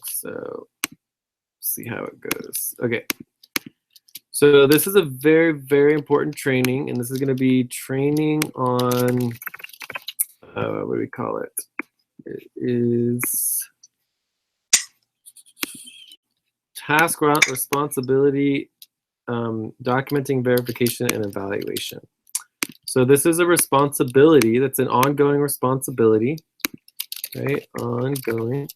So see how it goes. Okay. So this is a very, very important training, and this is going to be training on, what do we call it? It is task responsibility, documenting verification and evaluation. So this is a responsibility that's an ongoing responsibility, right? Ongoing.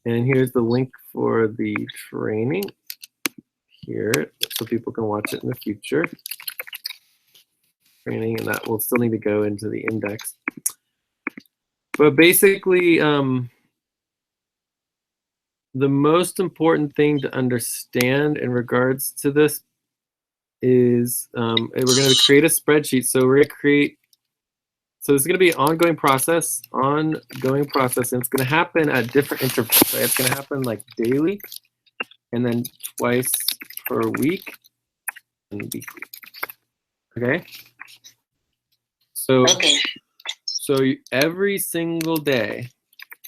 And here's the link for the training here, so people can watch it in the future. Training, and that will still need to go into the index. But basically, the most important thing to understand in regards to this is we're going to create a spreadsheet. So we're going to create, so this is going to be an ongoing process, and it's going to happen at different intervals. Right? It's going to happen like daily, and then twice per week, and weekly. Okay. So, every single day,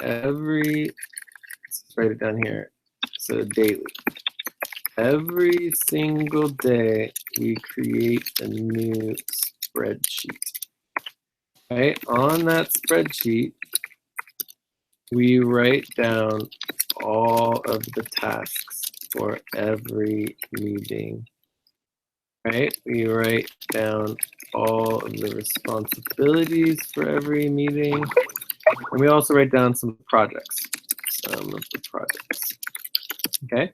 let's write it down here. So daily. Every single day, we create a new spreadsheet. Right? On that spreadsheet, we write down all of the tasks for every meeting. Right? We write down all of the responsibilities for every meeting. And we also write down some projects. Some of the projects. Okay?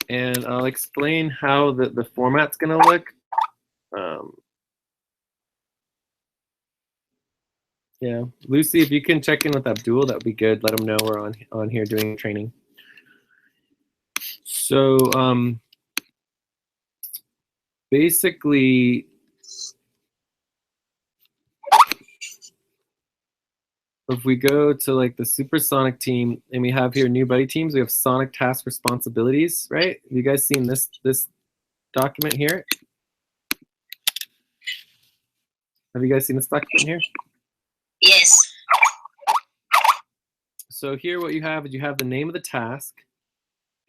And I'll explain how the format's going to look. Yeah, Lucy, if you can check in with Abdul, that would be good. Let him know we're on here doing training. So basically, if we go to like the Supersonic team, and we have here new buddy teams, we have Sonic task responsibilities, right? Have you guys seen this document here? Have you guys seen this document here? Yes. So here what you have is you have the name of the task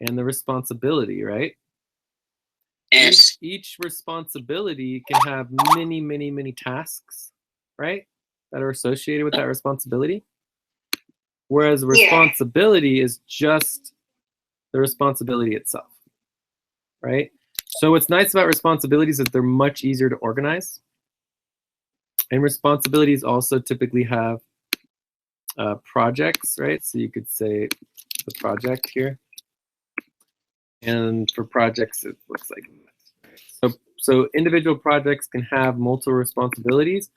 and the responsibility, right? Yes. Each responsibility can have many, many, many tasks, right? That are associated with that responsibility. Whereas responsibility is just the responsibility itself, right? So what's nice about responsibilities is they're much easier to organize. And responsibilities also typically have projects, right? So you could say the project here. And for projects, it looks like that. So individual projects can have multiple responsibilities,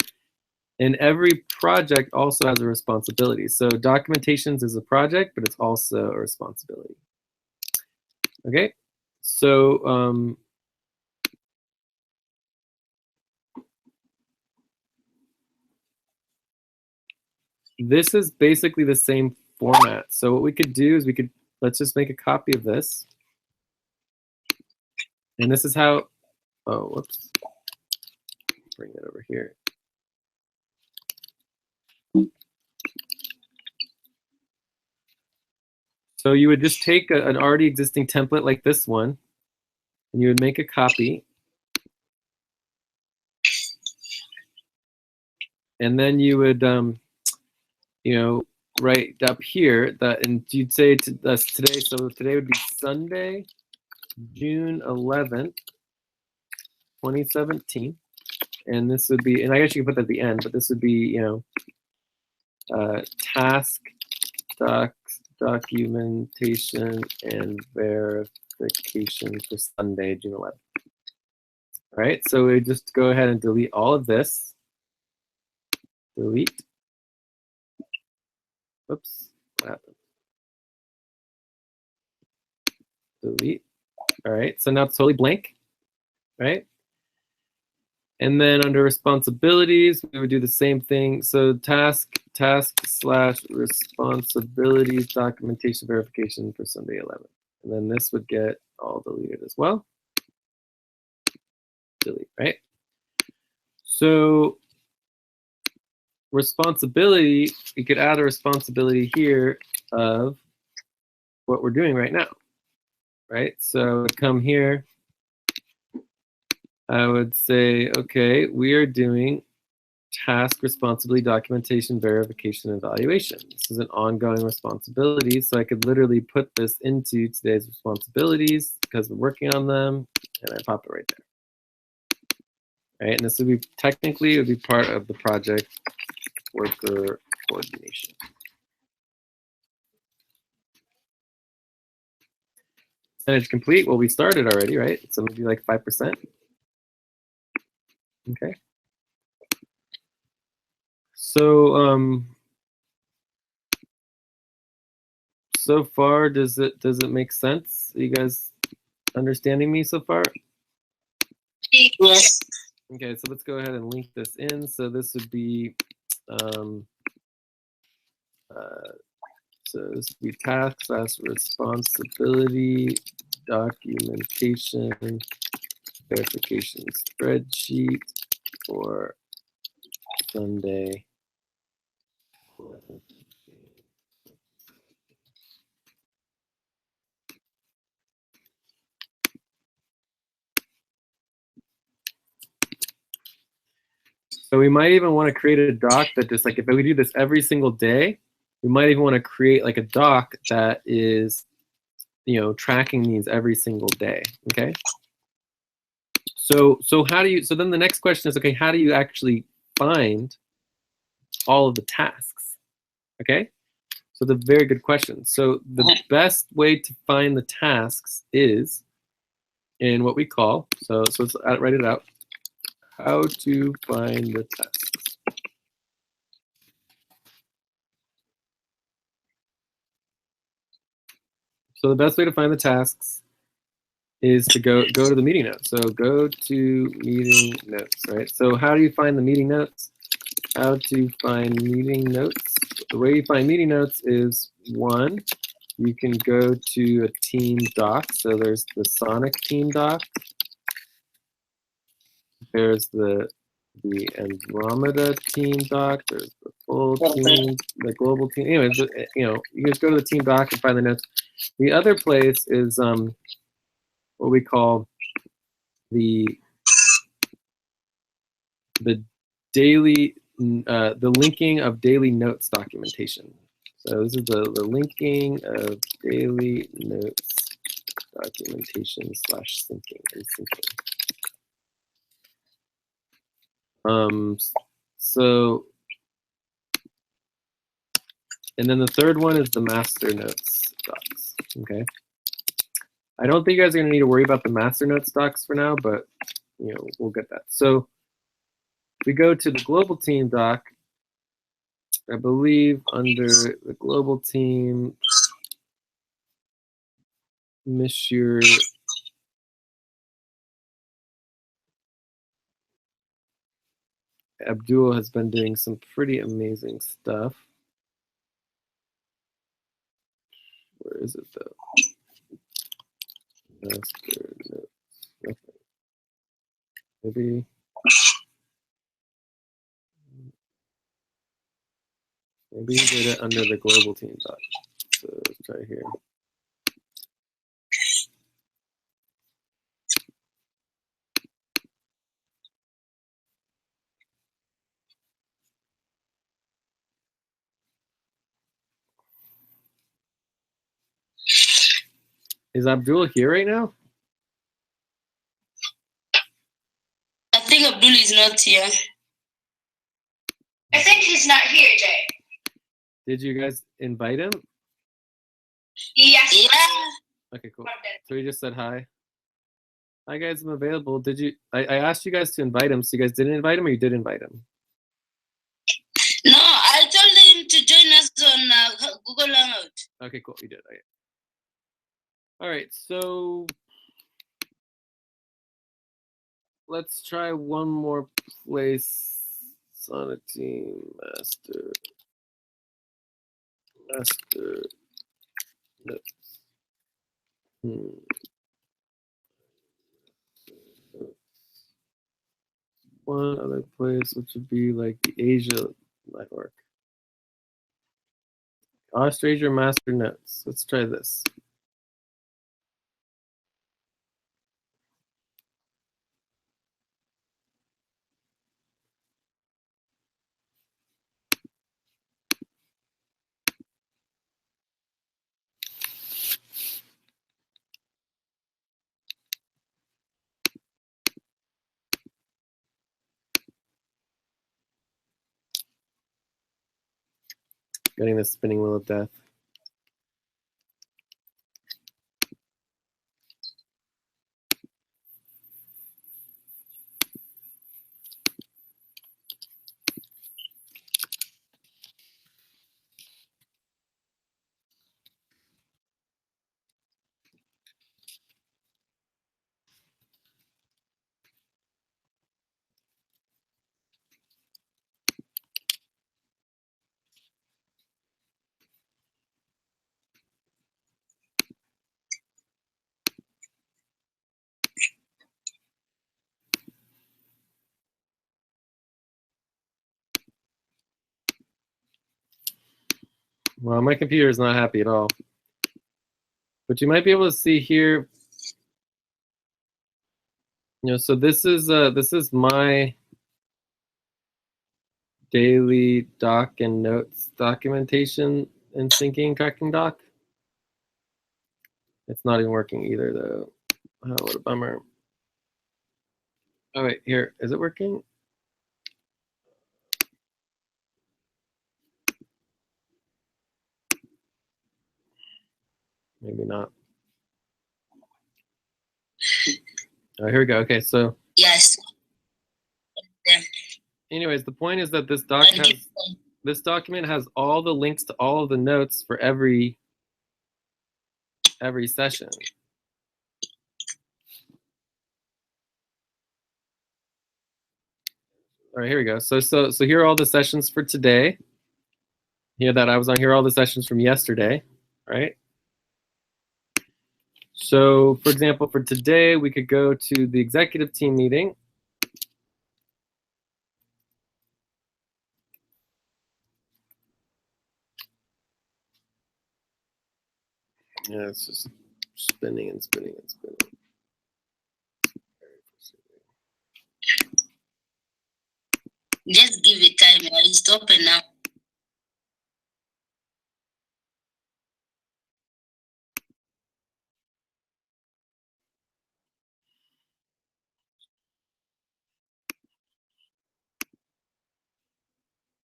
and every project also has a responsibility. So documentations is a project, but it's also a responsibility. Okay, so this is basically the same format. So what we could do is let's just make a copy of this. And this is how, oh, whoops. Bring it over here. So you would just take an already existing template like this one, and you would make a copy. And then you would, write up here that, and you'd say to us today, so today would be Sunday, June 11th, 2017. And this would be, and I guess you can put that at the end, but this would be, task documentation and verification for Sunday, June 11th. All right, so we just go ahead and delete all of this. Delete. Oops, what happened? Delete. All right, so now it's totally blank, right? And then under responsibilities, we would do the same thing. So task / responsibilities documentation verification for Sunday 11th. And then this would get all deleted as well. Delete, right? So responsibility, you could add a responsibility here of what we're doing right now, right? So come here, I would say, okay, we are doing task responsibility documentation, verification, evaluation. This is an ongoing responsibility, so I could literally put this into today's responsibilities because we're working on them, and I pop it right there. Right, and this would be technically it would be part of the project worker coordination. Percentage complete. Well, we started already, right? So maybe like 5%. Okay. So so far, does it make sense? Are you guys understanding me so far? Yes. Okay, so let's go ahead and link this in. So this would be so this would be task / responsibility documentation verification spreadsheet for Sunday. So we might even want to create a doc that just like, if we do this every single day, we might even want to create like a doc that is, you know, tracking these every single day. Okay. So how do you, so then the next question is, okay, how do you actually find all of the tasks? Okay. So the very good question. So the best way to find the tasks is in what we call, so let's write it out. How to find the tasks. So the best way to find the tasks is to go to the meeting notes. So go to meeting notes, right? So how do you find the meeting notes? How to find meeting notes. The way you find meeting notes is, one, you can go to a team doc. So there's the Sonic team doc. There's the Andromeda team doc. There's the full team, the global team. Anyway, you know, you just go to the team doc and find the notes. The other place is what we call the daily the linking of daily notes documentation. So this is the linking of daily notes documentation / syncing and syncing. So, and then the third one is the master notes docs. Okay. I don't think you guys are gonna need to worry about the master notes docs for now, but you know, we'll get that. So we go to the global team doc. I believe under the global team, Monsieur Abdul has been doing some pretty amazing stuff. Where is it though? Master notes. Okay. Maybe he did it under the global team doc. So let's try here. Is Abdul here right now? I think Abdul is not here. I think he's not here, Jay. Did you guys invite him? Yes. Yeah. Okay, cool. So he just said hi. Hi guys, I'm available. Did you? I asked you guys to invite him, so you guys didn't invite him, or you did invite him? No, I told him to join us on Google Hangout. Okay, cool. You did. Okay. All right, so let's try one more place. Sonic team master notes. One other place, which would be like the Asia Might work. Austrasia master notes. Let's try this. Getting the spinning wheel of death. Well, my computer is not happy at all. But you might be able to see here, so this is my daily doc and notes documentation in Thinking Tracking Doc. It's not even working either, though. Oh, what a bummer. Oh, wait, here. Is it working? Maybe not. Oh, here we go. Okay, so. Yes. Anyways, the point is that this document has all the links to all of the notes for every session. All right, here we go. So here are all the sessions for today. Here that I was on. Here are all the sessions from yesterday, right? So, for example, for today, we could go to the executive team meeting. Yeah, it's just spinning and spinning and spinning. Just give it time. It's open now.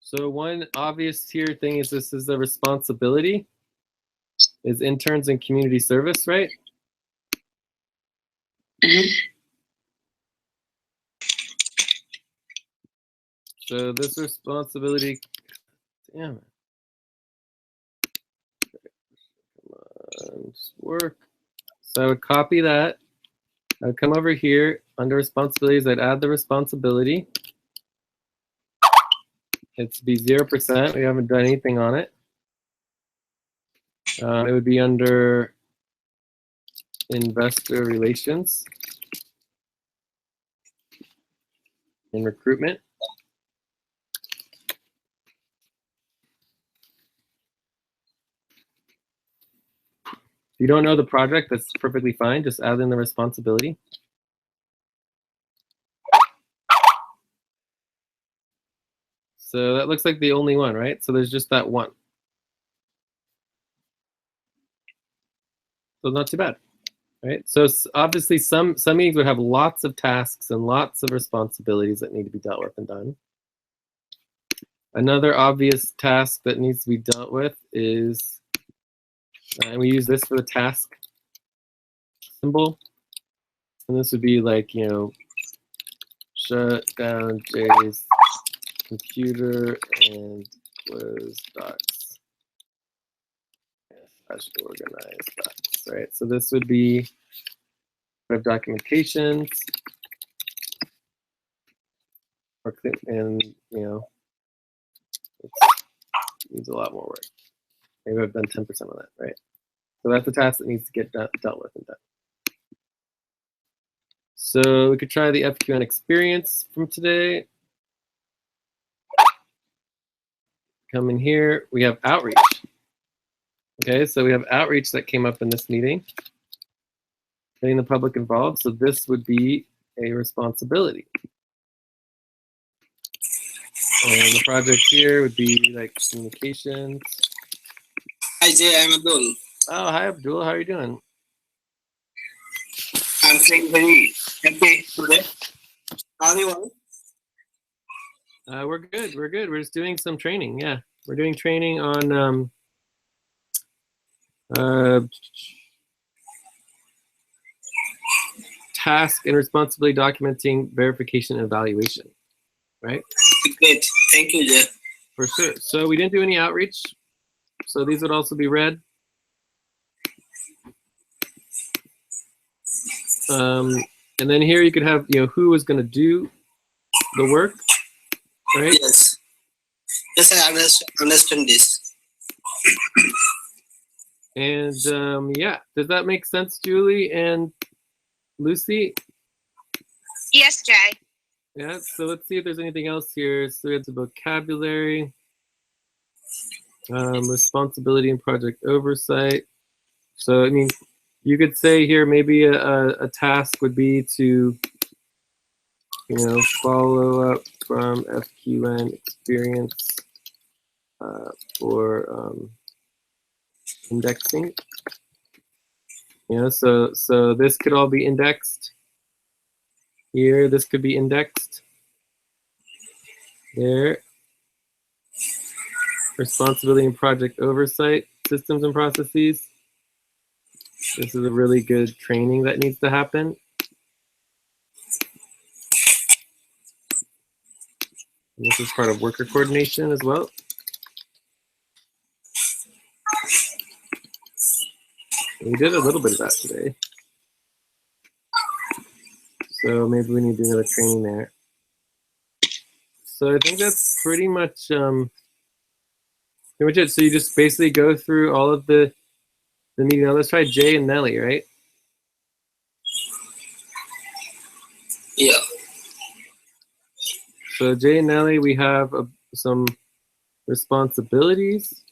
So one obvious here thing is this is the responsibility is interns and community service, right? Mm-hmm. So this responsibility, damn it. Come on, just work. So I would copy that. I would come over here under responsibilities. I'd add the responsibility. It's be 0%. We haven't done anything on it. It would be under investor relations and recruitment. If you don't know the project, that's perfectly fine. Just add in the responsibility. So that looks like the only one, right? So there's just that one. So not too bad, right? So obviously some meetings would have lots of tasks and lots of responsibilities that need to be dealt with and done. Another obvious task that needs to be dealt with is, and we use this for the task symbol. And this would be like, shut down Jay's computer and close docs. Yes, organize docs, right? So this would be web documentations, and it needs a lot more work. Maybe I've done 10% of that, right? So that's a task that needs to get dealt with and done. So we could try the FQN experience from today. come in here, we have outreach. Okay, so we have outreach that came up in this meeting, getting the public involved. So this would be a responsibility. And the project here would be like communications. Hi Jay, I'm Abdul. Oh, hi Abdul, how are you doing? I'm feeling very happy today. How are you? We're good. We're good. We're just doing some training. Yeah, we're doing training on task and responsibility documenting verification and evaluation. Right? Great. Thank you, Jay. For sure. So we didn't do any outreach. So these would also be read. And then here you could have, who is going to do the work, right? Yes. Yes, I understand this. And yeah, does that make sense, Julie and Lucy? Yes, Jay. Yeah, so let's see if there's anything else here. So we have the vocabulary, responsibility and project oversight. So, I mean, you could say here maybe a task would be to, follow up from FQN experience for indexing. So this could all be indexed. Here, this could be indexed. There. Responsibility and project oversight, systems and processes. This is a really good training that needs to happen. And this is part of worker coordination as well. We did a little bit of that today. So maybe we need to do another training there. So I think that's pretty much it. So you just basically go through all of the meeting. Now let's try Jay and Nelly, right? Yeah. So Jay and Nelly, we have some responsibilities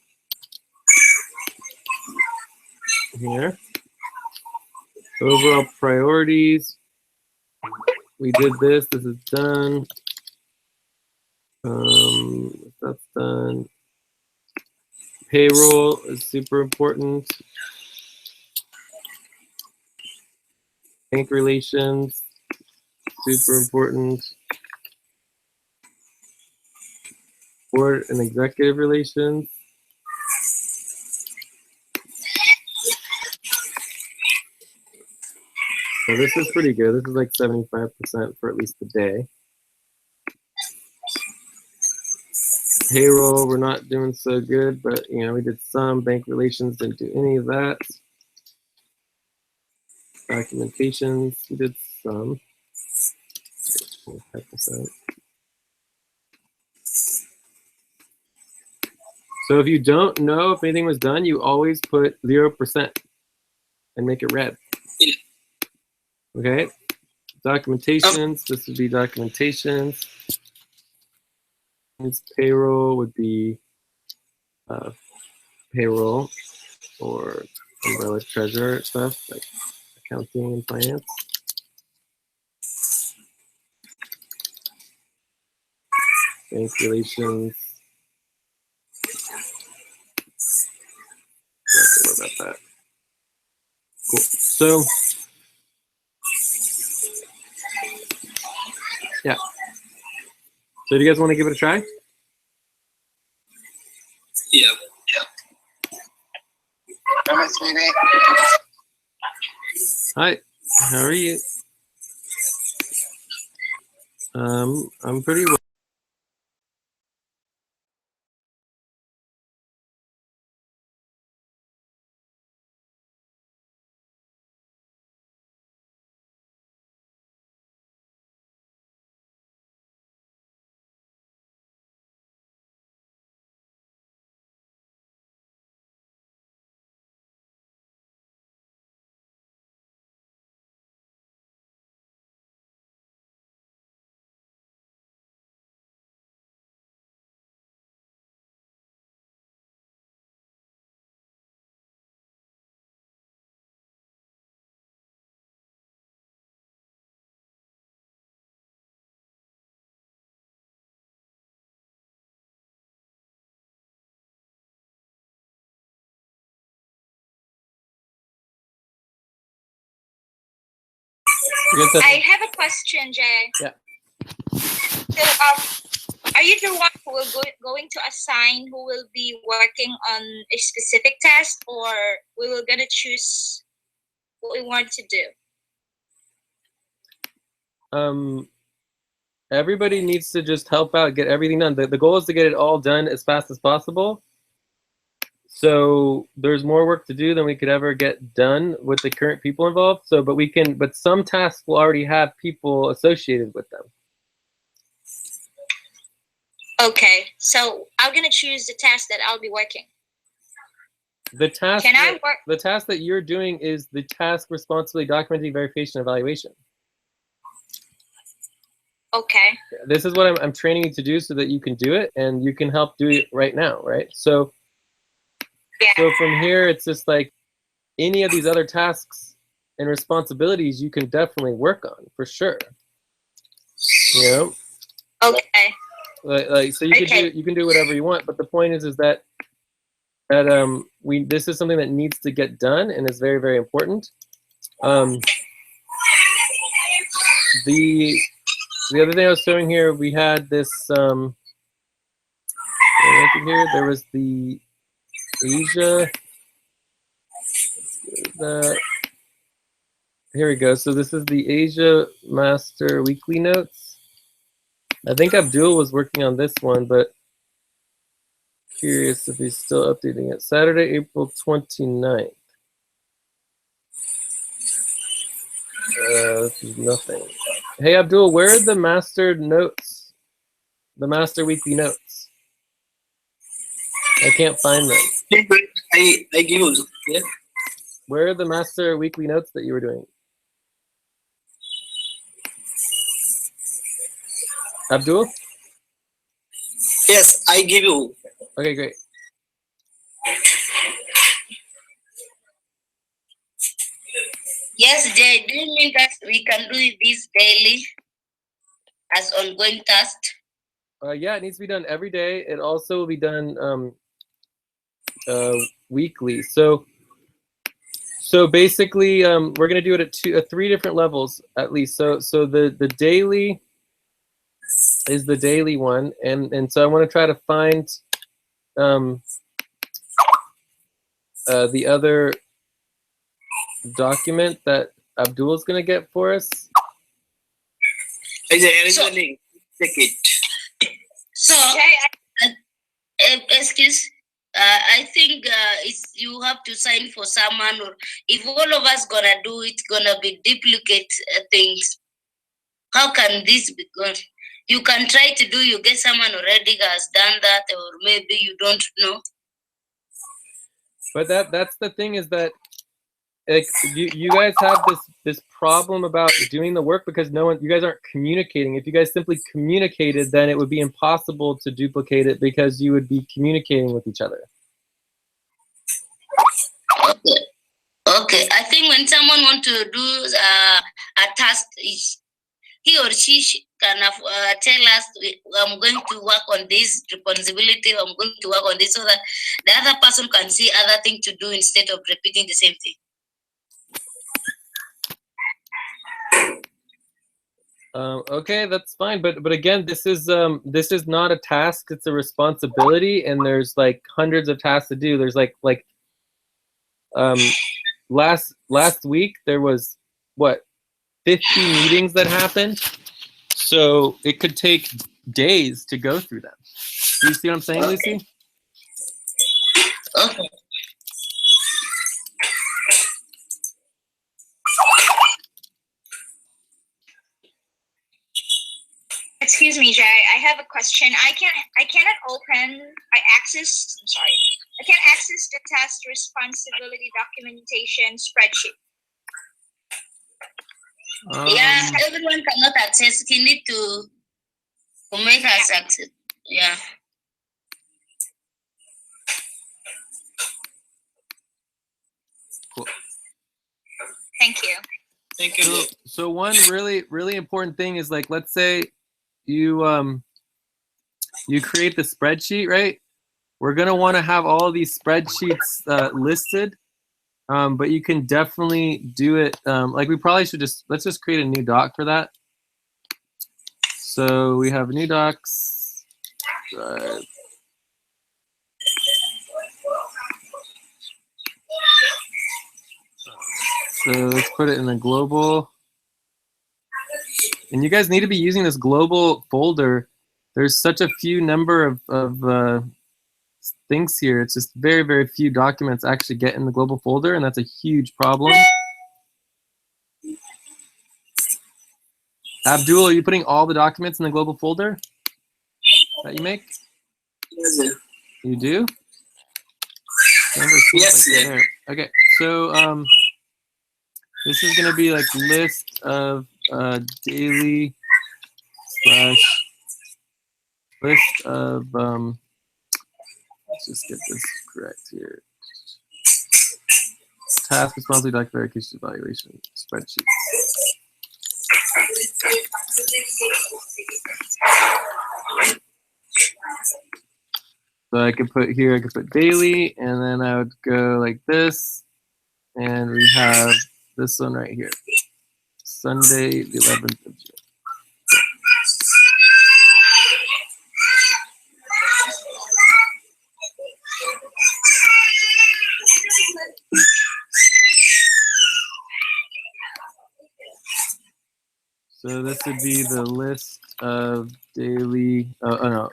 here. Overall priorities. We did this. This is done. That's done. Payroll is super important. Bank relations, super important. Board and executive relations. So this is pretty good. This is like 75% for at least the day. Payroll, we're not doing so good, but we did some. Bank relations, didn't do any of that. Documentations, we did some. 25%. So if you don't know if anything was done, you always put 0% and make it red. Yeah. Okay. Documentations, this would be documentations. Payroll would be payroll or umbrella treasurer stuff like accounting and finance. Bank relations. Not to worry about that. Cool. So yeah. So do you guys want to give it a try? Yeah. Hi, how are you? I'm pretty well. Yes, sir. I have a question, Jay. Yeah. So, are you the one who will going to assign who will be working on a specific task, or we will gonna choose what we want to do? Everybody needs to just help out, get everything done. The goal is to get it all done as fast as possible. So there's more work to do than we could ever get done with the current people involved. So, but some tasks will already have people associated with them. Okay, so I'm gonna choose the task that I'll be working. The task Can I work? the task that you're doing is the task responsibility documenting verification evaluation. Okay. This is what I'm training you to do so that you can do it and you can help do it right now, right? So from here, it's just like any of these other tasks and responsibilities you can definitely work on for sure. You know? Okay. Like so you can do whatever you want, but the point is that this is something that needs to get done and is very, very important. The other thing I was showing here, we had this here, there was the Asia. Here we go. So this is the Asia Master Weekly Notes. I think Abdul was working on this one, but curious if he's still updating it. Saturday, April 29th. This is nothing. Hey Abdul, where are the master notes? The master weekly notes? I can't find them. I give you. Yeah. Where are the master weekly notes that you were doing? Abdul? Yes, I give you. Okay, great. Yes, Jay, do you mean that we can do this daily as ongoing task? Yeah, it needs to be done every day. It also will be done weekly. So basically, we're gonna do it at three different levels at least. So the daily is the daily one, and so I want to try to find the other document that Abdul is going to get for us. So, link. Check it. So, excuse, I think you have to sign for someone, or if all of us gonna do it, gonna be duplicate things. How can this be good? You can try to do. You get someone already has done that, or maybe you don't know. But that's the thing is that. Like you guys have this problem about doing the work because you guys aren't communicating. If you guys simply communicated, then it would be impossible to duplicate it because you would be communicating with each other. Okay. I think when someone wants to do a task, he or she can tell us, I'm going to work on this responsibility, I'm going to work on this, so that the other person can see other things to do instead of repeating the same thing. Okay, that's fine, but again, this is not a task; it's a responsibility, and there's like hundreds of tasks to do. There's like last week there was what 50 meetings that happened, so it could take days to go through them. Do you see what I'm saying, Lucy? Okay. Excuse me, Jay. I have a question. I can't access the task responsibility documentation spreadsheet. Yeah, everyone cannot access. You need to make us access. Yeah. Cool. Thank you. Thank you. So one really important thing is, like, let's say you create the spreadsheet, right? We're gonna want to have all these spreadsheets listed But you can definitely do it. Like we probably should let's just create a new doc for that. So we have new docs. Drive. So let's put it in the global. And you guys need to be using this global folder. There's such a few number of things here. It's just very, very few documents actually get in the global folder, and that's a huge problem. Abdul, are you putting all the documents in the global folder that you make? Yes, sir. You do? Yes, sir. There. Okay, so this is going to be like list of daily slash list of let's just get this correct here. Task responsibility doc verification evaluation spreadsheet. So I could put here, I could put daily, and then I would go like this, and we have this one right here, Sunday, the 11th of June. So this would be the list of daily,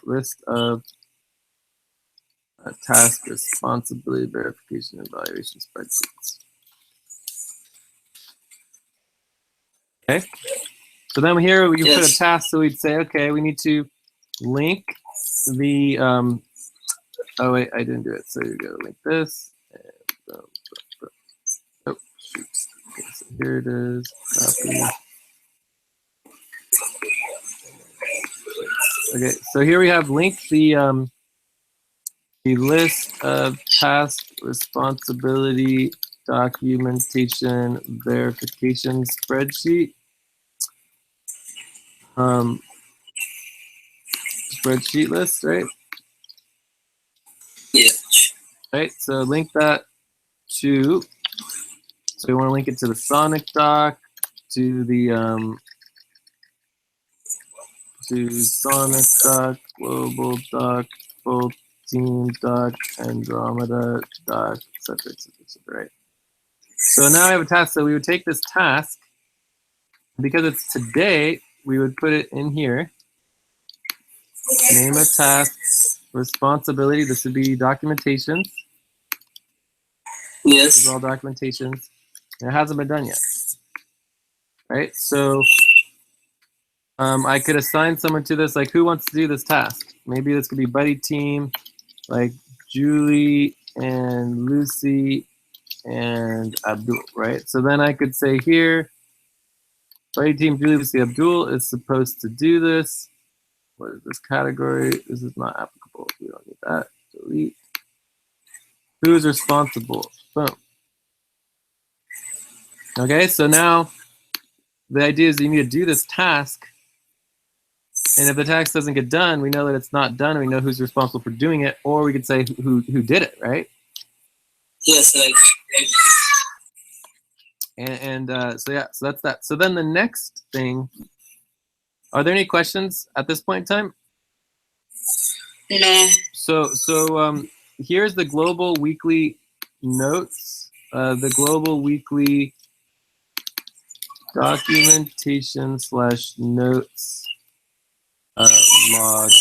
list of task responsibility verification and evaluation spreadsheets. Okay. So then here we can put a task. So we'd say, okay, we need to link the. Oh wait, I didn't do it. So you go link this. And, oh shoot. Okay, so here it is. Copy. Okay, so here we have linked the list of task responsibility documentation verification spreadsheet. Spreadsheet list, right? Yeah. Right, so link that to, so we want to link it to the Sonic doc, to the to Sonic doc, global doc, full team doc, Andromeda doc, etc., right? So now I have a task. So we would take this task, because it's today, we would put it in here. Name of task, responsibility. This would be documentations. Yes. This is all documentations. And it hasn't been done yet. Right? So I could assign someone to this, like who wants to do this task? Maybe this could be buddy team, like Julie and Lucy and Abdul, right? So then I could say here, buddy team Julie, Lucy, Abdul is supposed to do this. What is this category? This is not applicable. We don't need that. Delete. Who is responsible? Boom. Okay, so now the idea is you need to do this task. And if the task doesn't get done, we know that it's not done. And we know who's responsible for doing it, or we could say who did it, right? Yes, right. And so yeah, so that's that. So then the next thing, are there any questions at this point in time? No. So here's the global weekly notes, the global weekly documentation / notes log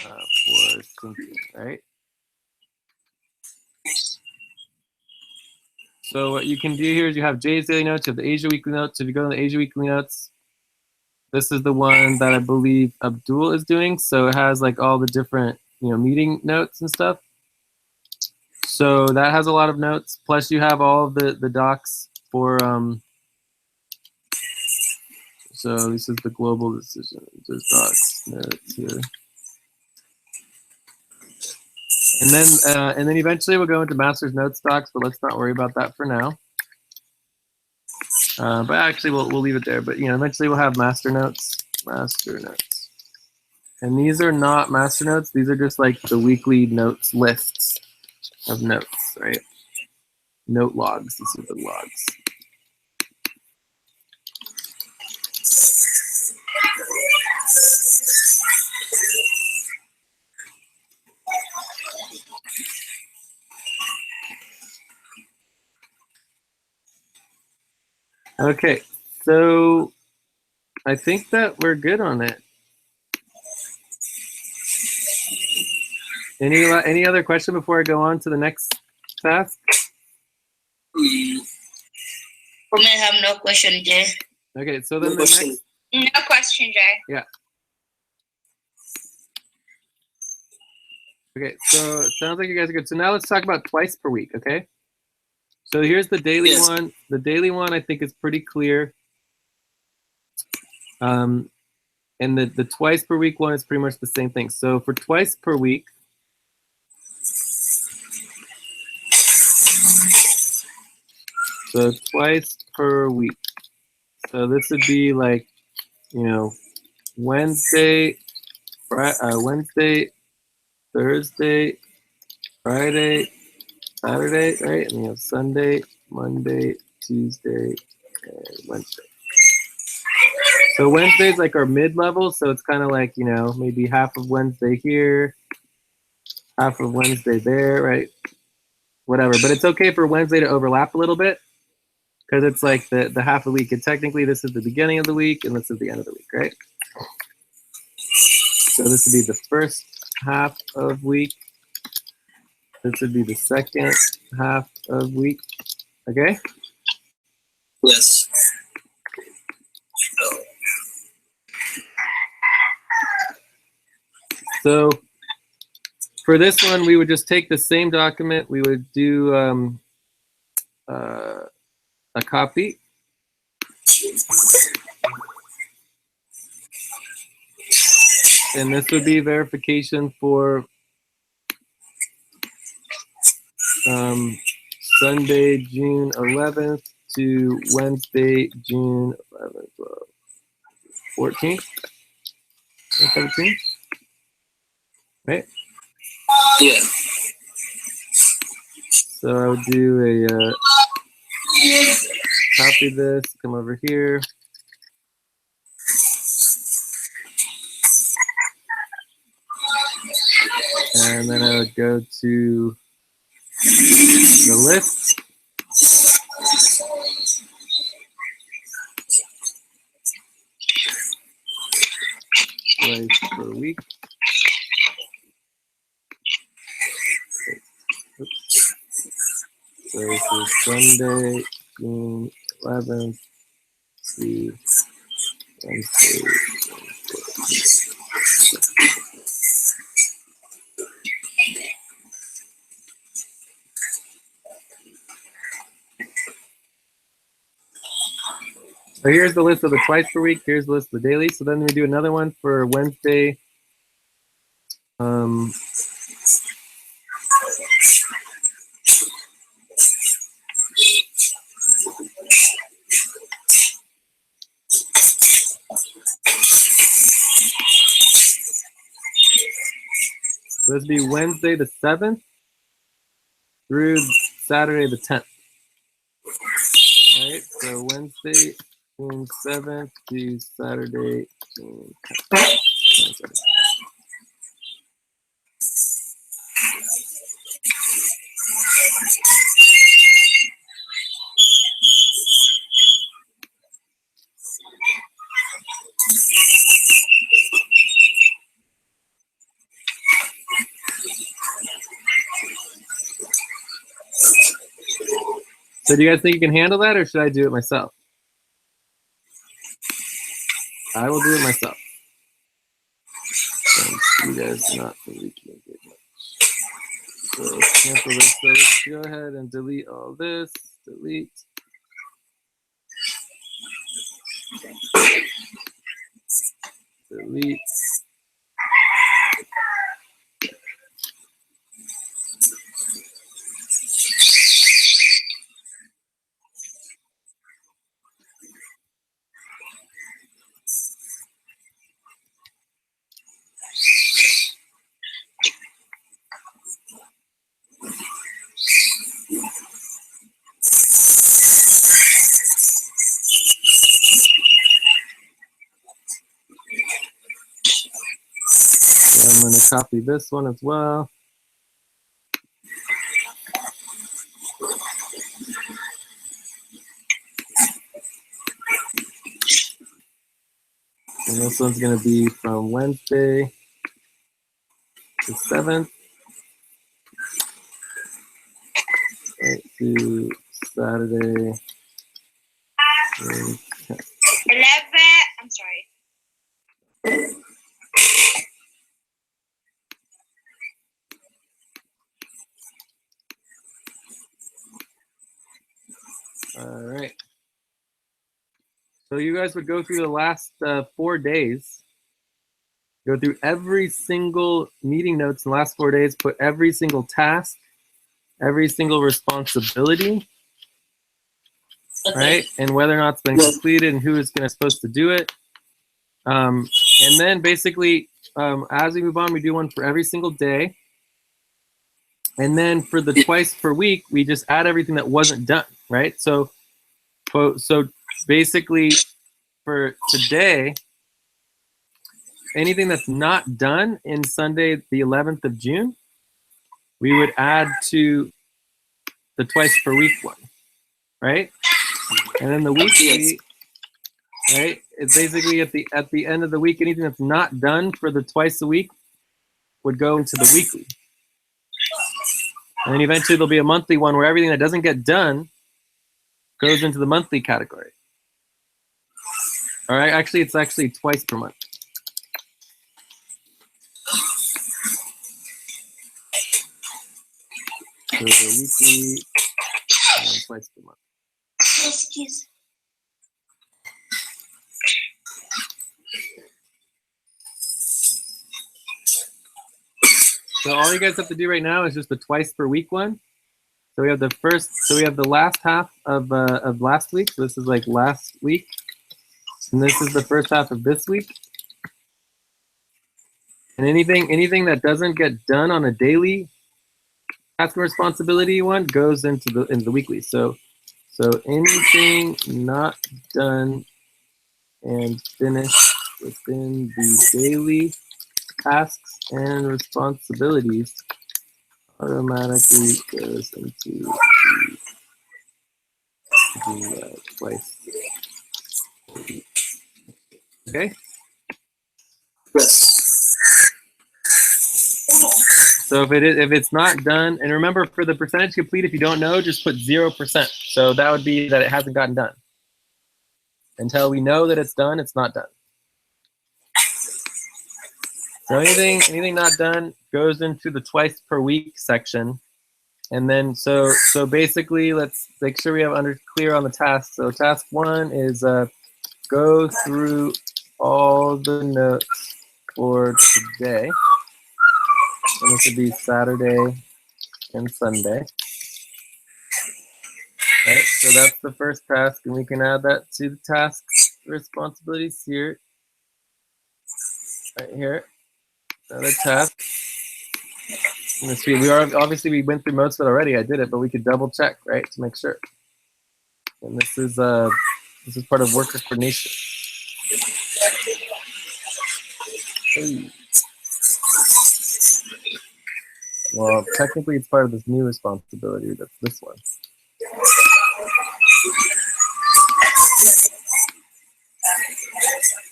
for thinking, right? So what you can do here is you have Jay's daily notes, you have the Asia weekly notes. If you go to the Asia weekly notes, this is the one that I believe Abdul is doing. So it has like all the different, meeting notes and stuff. So that has a lot of notes. Plus you have all of the docs for, so this is the global decision. There's docs notes here. And then eventually we'll go into master's notes docs, but let's not worry about that for now. But actually we'll leave it there. But eventually we'll have master notes. And these are not master notes. These are just like the weekly notes lists of notes, right? note logs. These are the logs. Okay, so I think that we're good on it. Any other question before I go on to the next task? For me, I have no question, Jay. Okay, so then No the question. next, No question, Jay. okay, so it sounds like you guys are good. So now let's talk about twice per week, okay? So here's the daily Yes. one. The daily one I think is pretty clear. And the twice per week one is pretty much the same thing. So for twice per week, so twice per week. So this would be like, you know, Wednesday, Thursday, Friday, Saturday, right? And you have Sunday, Monday, Tuesday, and Wednesday. So Wednesday's like our mid-level, so it's kind of like, you know, maybe half of Wednesday here, half of Wednesday there, right? Whatever. But it's okay for Wednesday to overlap a little bit because it's like the half a week. And technically this is the beginning of the week and this is the end of the week, right? So this would be the first half of week. This would be the second half of week. Okay? Yes. So for this one, we would just take the same document. We would do a copy. And this would be verification for Sunday, June 11th to Wednesday, June 11th, 14th, 17th, right? Yeah. So I would do a copy this, come over here. And then I would go to the list. Twice per week. Oops. So this is Sunday, June 11th to Wednesday. So here's the list of the twice per week. Here's the list of the daily. So then we do another one for Wednesday. So this would be Wednesday the 7th through Saturday the 10th. All right, so Wednesday, June 7th to Saturday, June 10th. So do you guys think you can handle that, or should I do it myself? I will do it myself. Since you guys are not communicating much. So cancel this. So let's go ahead and delete all this. Delete. Delete. copy this one as well. And this one's going to be from Wednesday the 7th right to Saturday. 11. I'm sorry. All right. So you guys would go through the last 4 days, go through every single meeting notes in the last 4 days, put every single task, every single responsibility, right? And whether or not it's been completed and who is supposed to do it. And then basically, as we move on, we do one for every single day. And then for the twice per week, we just add everything that wasn't done, right? So basically for today, anything that's not done in Sunday, the 11th of June, we would add to the twice per week one, right? And then the weekly, right? It's basically at the end of the week, anything that's not done for the twice a week would go into the weekly. And then eventually there'll be a monthly one where everything that doesn't get done goes into the monthly category. All right, actually, it's actually twice per month. So the weekly and twice per month. Excuse. So all you guys have to do right now is just the twice per week one. So we have the last half of last week. So this is like last week. And this is the first half of this week. And anything that doesn't get done on a daily task and responsibility one goes into the weekly. So anything not done and finished within the daily tasks and responsibilities automatically goes into the twice. Okay. Yes. So if it's not done, and remember for the percentage complete, if you don't know, just put 0%. So that would be that it hasn't gotten done. Until we know that it's done, it's not done. So anything not done goes into the twice per week section. And then so basically let's make sure we have clear on the task. So task 1 is go through all the notes for today. And this would be Saturday and Sunday. Right, so that's the first task, and we can add that to the task responsibilities here. Right here. Another task. Let's see, we went through most of it already. I did it, but we could double check, right, to make sure. And this is part of worker coordination. Hey. Well, technically, it's part of this new responsibility. That's this one.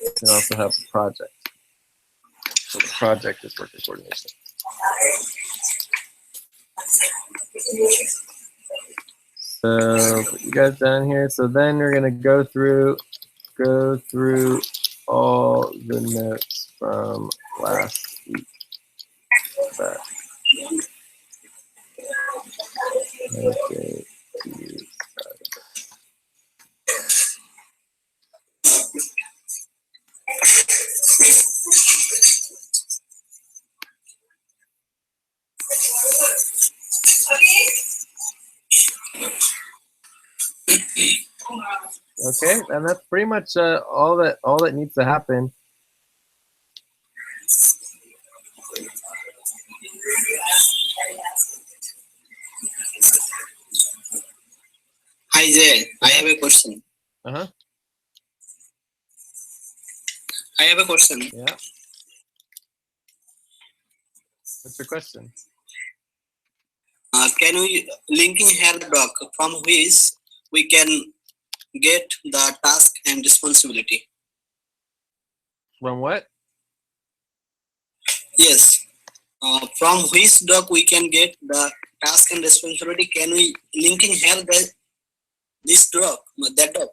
You can also have a project. So the project is worker coordination. So put you guys down here. So then we're gonna go through all the notes from last week. Back. Okay. Okay, and that's pretty much all that needs to happen. Hi there. I have a question. Uh-huh. I have a question. Yeah. What's your question? Can we linking here doc from which we can get the task and responsibility? From what? Yes. From which doc we can get the task and responsibility? Can we linking here this doc, that doc?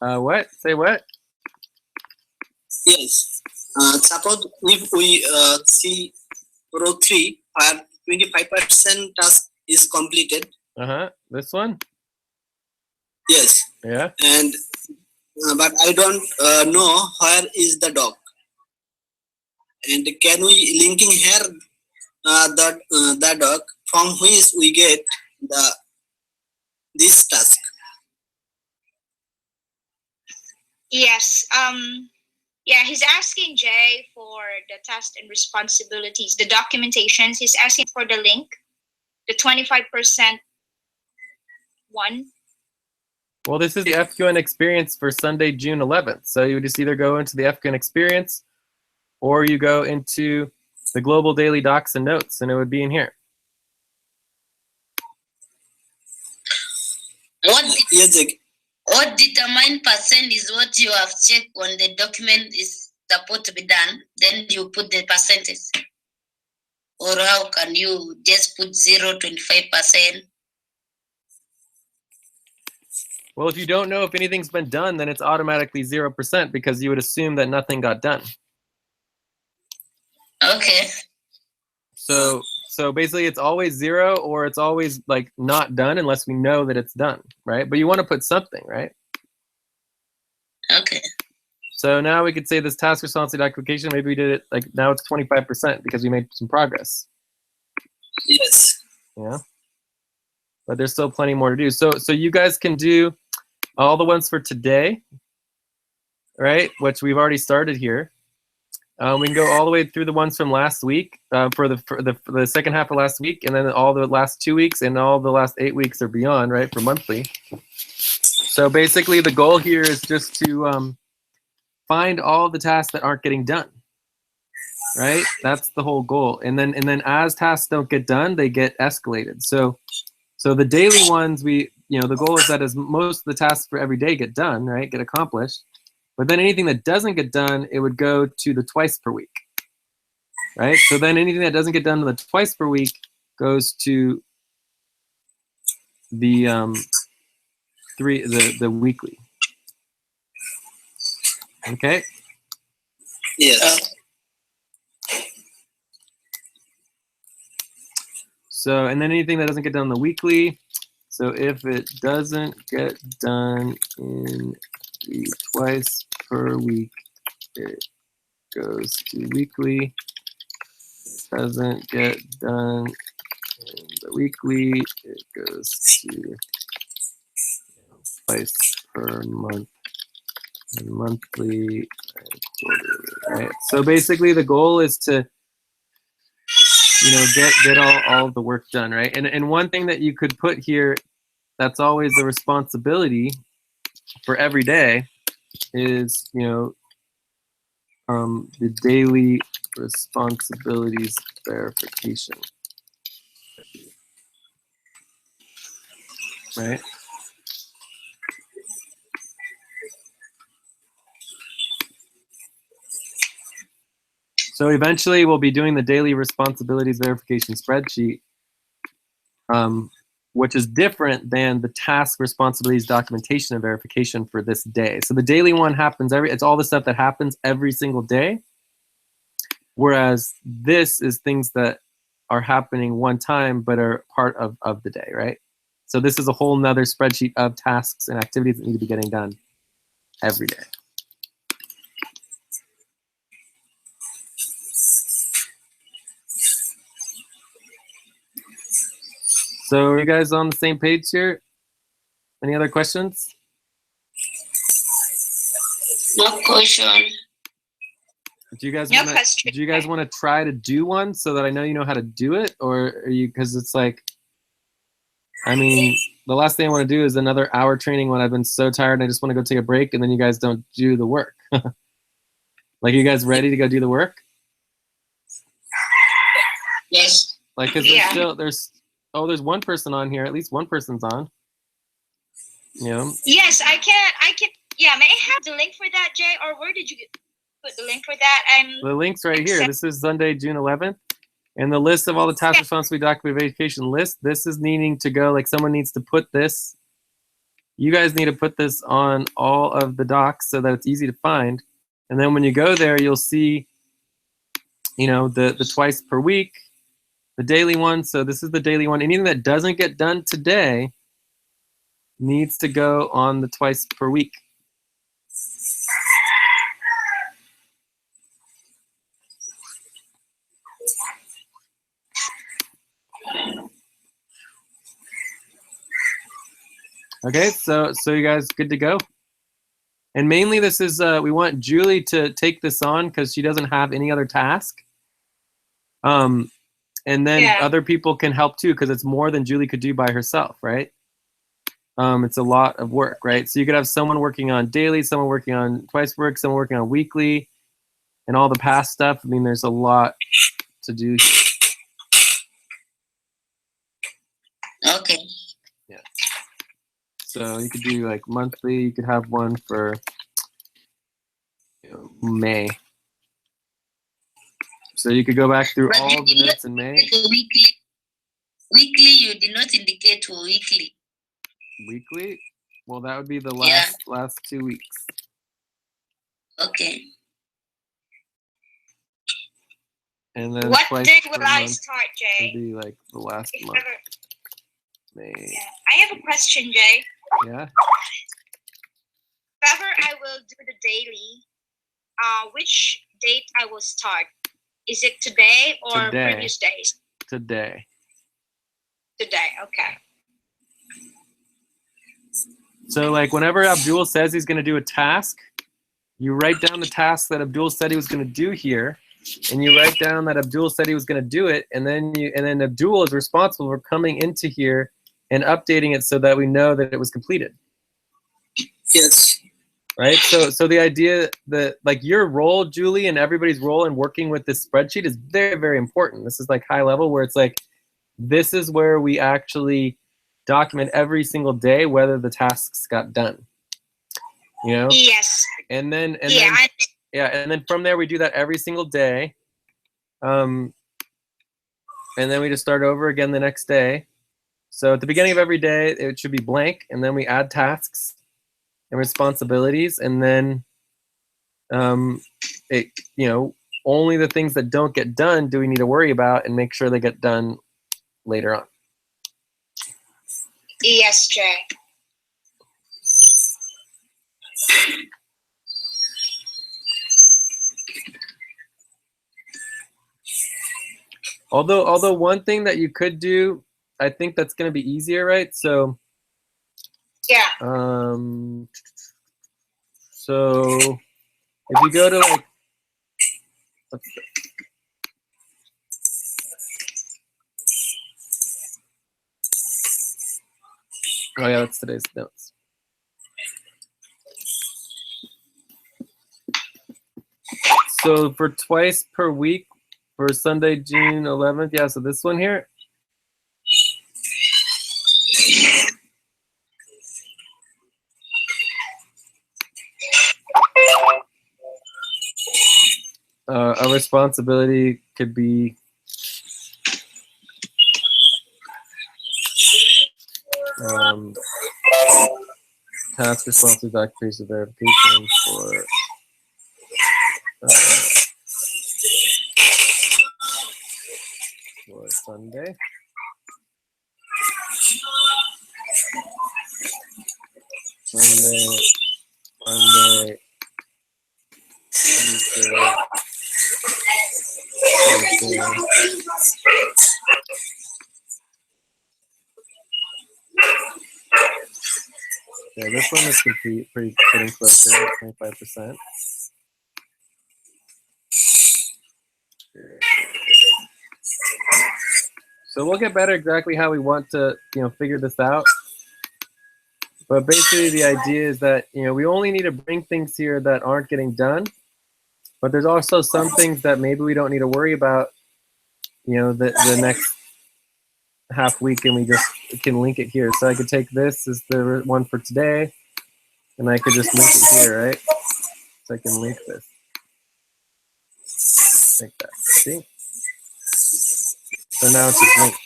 What? Say what? Yes. Suppose if we see row 3 where 25% task is completed. This one? Yes. Yeah. And but I don't know where is the doc. And can we linking here the doc from which we get this task? Yes. Yeah, he's asking Jay for the task and responsibilities, the documentations. He's asking for the link, the 25% one. Well, this is the FQN experience for Sunday, June 11th. So you would just either go into the FQN experience or you go into the global daily docs and notes, and it would be in here. What determined percent is what you have checked when the document is supposed to be done. Then you put the percentage. Or how can you just put 0, 25%? Well, if you don't know if anything's been done, then it's automatically 0% because you would assume that nothing got done. Okay. So basically it's always 0 or it's always like not done unless we know that it's done, right? But you want to put something, right? Okay. So now we could say this task responsibility documentation, maybe we did it like now it's 25% because we made some progress. Yes. Yeah. But there's still plenty more to do. So you guys can do all the ones for today, right? Which we've already started here. We can go all the way through the ones from last week for the second half of last week, and then all the last 2 weeks and all the last 8 weeks or beyond, right, for monthly. So basically the goal here is just to find all the tasks that aren't getting done, right? That's the whole goal. And then as tasks don't get done, they get escalated. So the daily ones, the goal is that as most of the tasks for every day get done, right, get accomplished. But then anything that doesn't get done, it would go to the twice per week, right? So then anything that doesn't get done to the twice per week goes to the the weekly. Okay. Yes. So and then anything that doesn't get done on the weekly. So if it doesn't get done in the twice per week, it goes to weekly. It doesn't get done in the weekly, it goes to twice per month, and monthly, and quarterly, right? So basically the goal is to get all the work done, right? And one thing that you could put here that's always the responsibility for every day is, the daily responsibilities verification, right? So eventually we'll be doing the daily responsibilities verification spreadsheet, which is different than the task responsibilities documentation and verification for this day. So the daily one happens it's all the stuff that happens every single day. Whereas this is things that are happening one time, but are part of the day, right? So this is a whole nother spreadsheet of tasks and activities that need to be getting done every day. So are you guys on the same page here? Any other questions? No question. Do you guys No want to? question. Do you guys want to try to do one so that I know you know how to do it, or are you? Because it's like, I mean, the last thing I want to do is another hour training when I've been so tired and I just want to go take a break, and then you guys don't do the work. Like, you guys ready to go do the work? Yes. Like, cause there's one person on here. At least one person's on. You know. Yes, I can. Yeah, may I have the link for that, Jay? Or where did you put the link for that? The link's right here. This is Sunday, June 11th. And the list of all the task responsibility documentation list, this is needing to go, like someone needs to put this. You guys need to put this on all of the docs so that it's easy to find. And then when you go there, you'll see, you know, the twice per week, the daily one. So this is the daily one. Anything that doesn't get done today needs to go on the twice per week. Okay, so you guys good to go? And mainly this is, we want Julie to take this on because she doesn't have any other task. And then other people can help too because it's more than Julie could do by herself, right? It's a lot of work, right? So you could have someone working on daily, someone working on twice work, someone working on weekly, and all the past stuff. I mean, there's a lot to do here. Okay. Yeah. So you could do like monthly. You could have one for May. So you could go back through But all you the did minutes not in May. indicate for weekly. Weekly, you did not indicate for weekly. Weekly? Well, that would be the Yeah. last 2 weeks. Okay. And then What twice day per will I month start, would Jay? be like the last If month. ever- May. yeah. I have a question, Jay. Yeah. If ever I will do the daily, which date I will start? Is it today or Today. previous days? Today. Today, okay. So like whenever Abdul says he's going to do a task, you write down the task that Abdul said he was going to do here, and you write down that Abdul said he was going to do it, and then Abdul is responsible for coming into here and updating it so that we know that it was completed. Yes. Right? So the idea that like your role, Julie, and everybody's role in working with this spreadsheet is very, very important. This is like high level where it's like, this is where we actually document every single day whether the tasks got done. You know? Yes. And then from there we do that every single day. And then we just start over again the next day. So at the beginning of every day it should be blank, and then we add tasks and responsibilities, and then only the things that don't get done do we need to worry about and make sure they get done later on. Yes, Jay. Although one thing that you could do, I think that's going to be easier, right? So Yeah. So if you go to like, oh yeah, that's today's notes. So for twice per week for Sunday, June 11th, yeah, so this one here. A responsibility could be task responsibility occupation verification for Sunday. Monday, Tuesday, yeah, this one is complete, pretty close there, 25%. So we'll get better exactly how we want to, figure this out. But basically the idea is that, we only need to bring things here that aren't getting done. But there's also some things that maybe we don't need to worry about, the next half week, and we just can link it here. So I could take this as the one for today, and I could just link it here, right? So I can link this. Like that. See? So now it's just linked.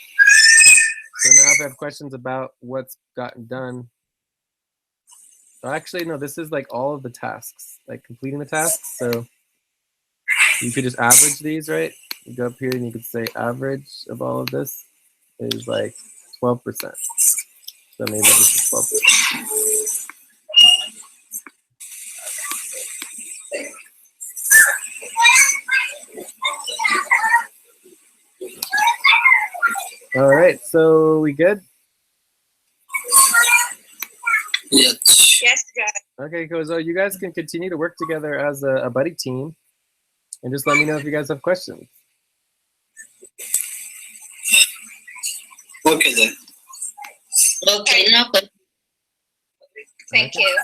So now if I have questions about what's gotten done, actually, no, this is like all of the tasks, like completing the tasks. So you could just average these, right? You go up here and you could say average of all of this is like 12%. So maybe this is 12%. All right, so we good? Yes. Yes, good. Okay, cool. So you guys can continue to work together as a buddy team, and just let me know if you guys have questions. Okay, then. Okay, no question. Thank you.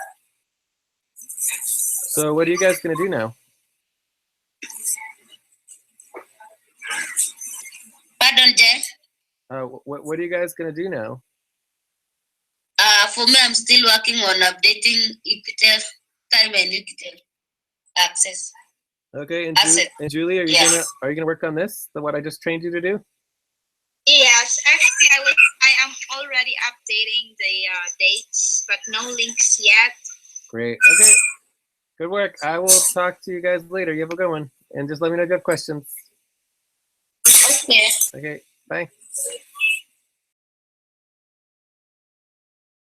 So what are you guys gonna do now? Pardon, Jay. What are you guys gonna do now? For me, I'm still working on updating Equitel time and Equitel access. Okay, and, That's it. and Julie, are you Yes. gonna work on this? What I just trained you to do? Yes, actually, I am already updating the dates, but no links yet. Great. Okay. Good work. I will talk to you guys later. You have a good one, and just let me know if you have questions. Okay. Okay. Bye.